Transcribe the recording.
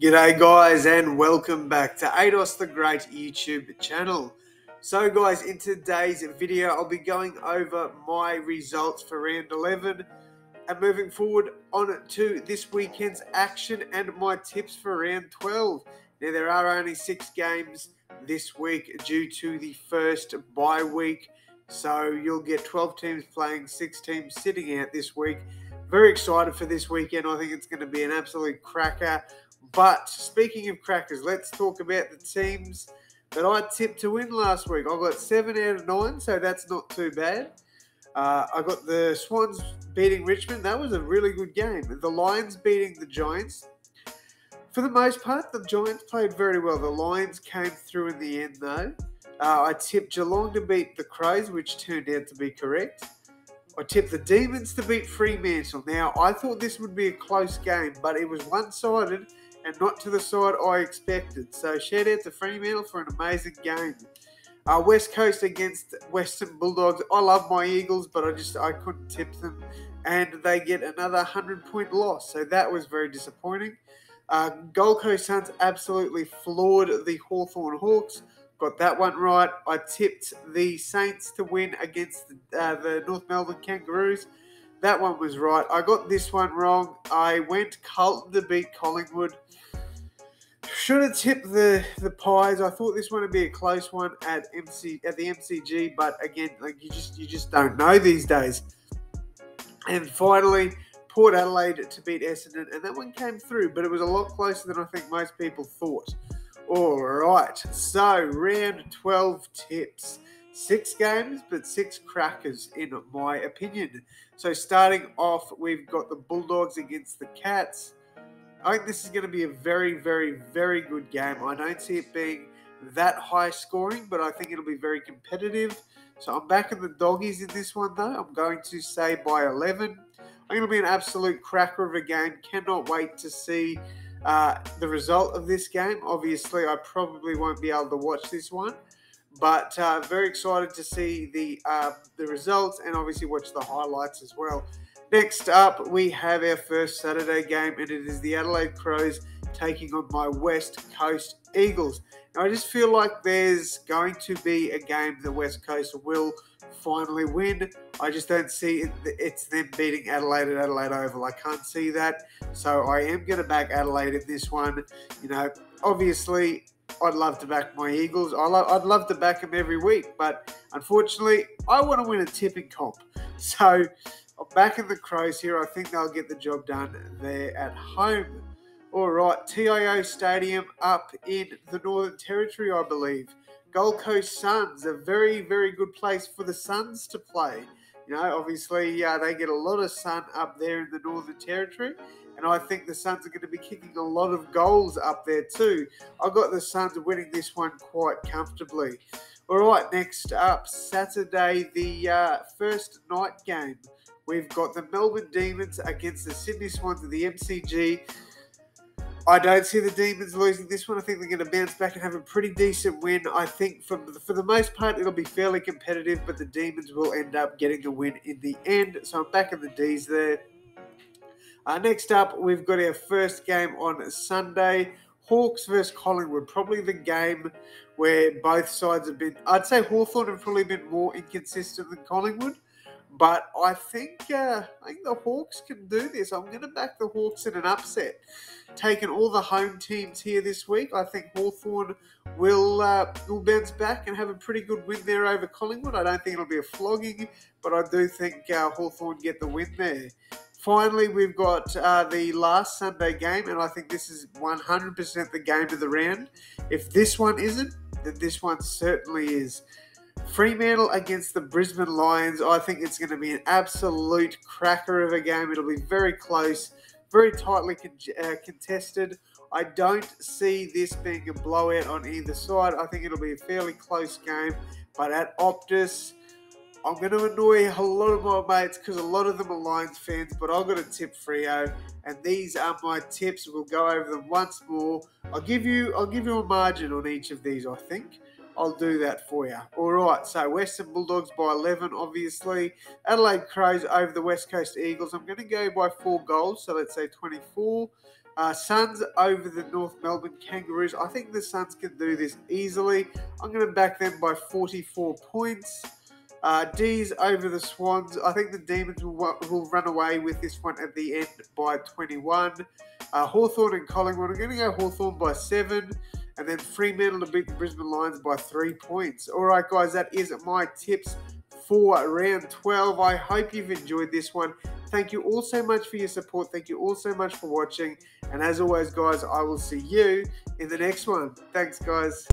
G'day guys and welcome back to AdosTheGreat YouTube channel. So guys, in today's video I'll be going over my results for round 11 and moving forward on to this weekend's action and my tips for round 12. Now there are only 6 games this week due to the first bye week, so you'll get 12 teams playing, 6 teams sitting out this week. Very excited for this weekend. I think it's going to be an absolute cracker. But speaking of crackers, let's talk about the teams that I tipped to win last week. I got 7 out of 9, so that's not too bad. I got the Swans beating Richmond. That was a really good game. The Lions beating the Giants. For the most part, the Giants played very well. The Lions came through in the end, though. I tipped Geelong to beat the Crows, which turned out to be correct. I tipped the Demons to beat Fremantle. Now, I thought this would be a close game, but it was one-sided and not to the side I expected. So shout out to Fremantle for an amazing game. West Coast against Western Bulldogs. I love my Eagles, but I couldn't tip them, and they get another 100-point loss. So that was very disappointing. Gold Coast Suns absolutely floored the Hawthorn Hawks. Got that one right. I tipped the Saints to win against the North Melbourne Kangaroos. That one was right. I got this one wrong. I went Carlton to beat Collingwood. Should have tipped the Pies. I thought this one would be a close one at the MCG, but again, you just don't know these days. And finally, Port Adelaide to beat Essendon, and that one came through, but it was a lot closer than I think most people thought. All right, so round 12 tips. 6 games, but 6 crackers in my opinion. So starting off, we've got the Bulldogs against the Cats. I think this is going to be a very, very, very good game. I don't see it being that high scoring, but I think it'll be very competitive. So I'm backing the Doggies in this one, though. I'm going to say by 11. I think it'll be an absolute cracker of a game. Cannot wait to see the result of this game. Obviously, I probably won't be able to watch this one, but very excited to see the results and obviously watch the highlights as well. Next up, we have our first Saturday game, and it is the Adelaide Crows taking on my West Coast Eagles. Now, I just feel like there's going to be a game the West Coast will finally win. I just don't see it's them beating Adelaide at Adelaide Oval. I can't see that, so I am going to back Adelaide in this one. You know, obviously, I'd love to back my Eagles. I'd love to back them every week, but unfortunately, I want to win a tipping comp. So I'm backing the Crows here. I think they'll get the job done there at home. All right, TIO Stadium up in the Northern Territory, I believe. Gold Coast Suns, a very, very good place for the Suns to play. You know, obviously, they get a lot of sun up there in the Northern Territory, and I think the Suns are going to be kicking a lot of goals up there too. I've got the Suns winning this one quite comfortably. All right, next up, Saturday, the first night game. We've got the Melbourne Demons against the Sydney Swans of the MCG. I don't see the Demons losing this one. I think they're going to bounce back and have a pretty decent win. I think for the most part, it'll be fairly competitive, but the Demons will end up getting a win in the end. So I'm backing the Ds there. Next up, we've got our first game on Sunday. Hawks versus Collingwood. Probably the game where both sides have been... I'd say Hawthorn have probably been more inconsistent than Collingwood. But I think the Hawks can do this. I'm going to back the Hawks in an upset. Taking all the home teams here this week, I think Hawthorn will bounce back and have a pretty good win there over Collingwood. I don't think it'll be a flogging, but I do think Hawthorn get the win there. Finally, we've got the last Sunday game, and I think this is 100% the game of the round. If this one isn't, then this one certainly is. Fremantle against the Brisbane Lions. I think it's going to be an absolute cracker of a game. It'll be very close, very tightly contested. I don't see this being a blowout on either side. I think it'll be a fairly close game. But at Optus, I'm going to annoy a lot of my mates because a lot of them are Lions fans, but I've got to tip Freo, and these are my tips. We'll go over them once more. I'll give you a margin on each of these, I think. I'll do that for you. All right, so Western Bulldogs by 11, obviously. Adelaide Crows over the West Coast Eagles. I'm going to go by 4 goals, so let's say 24. Suns over the North Melbourne Kangaroos. I think the Suns can do this easily. I'm going to back them by 44 points. D's over the Swans. I think the Demons will run away with this one at the end by 21. Hawthorn and Collingwood. I'm going to go Hawthorn by 7. And then Fremantle to beat the Brisbane Lions by 3 points. All right, guys, that is my tips for round 12. I hope you've enjoyed this one. Thank you all so much for your support. Thank you all so much for watching. And as always, guys, I will see you in the next one. Thanks, guys.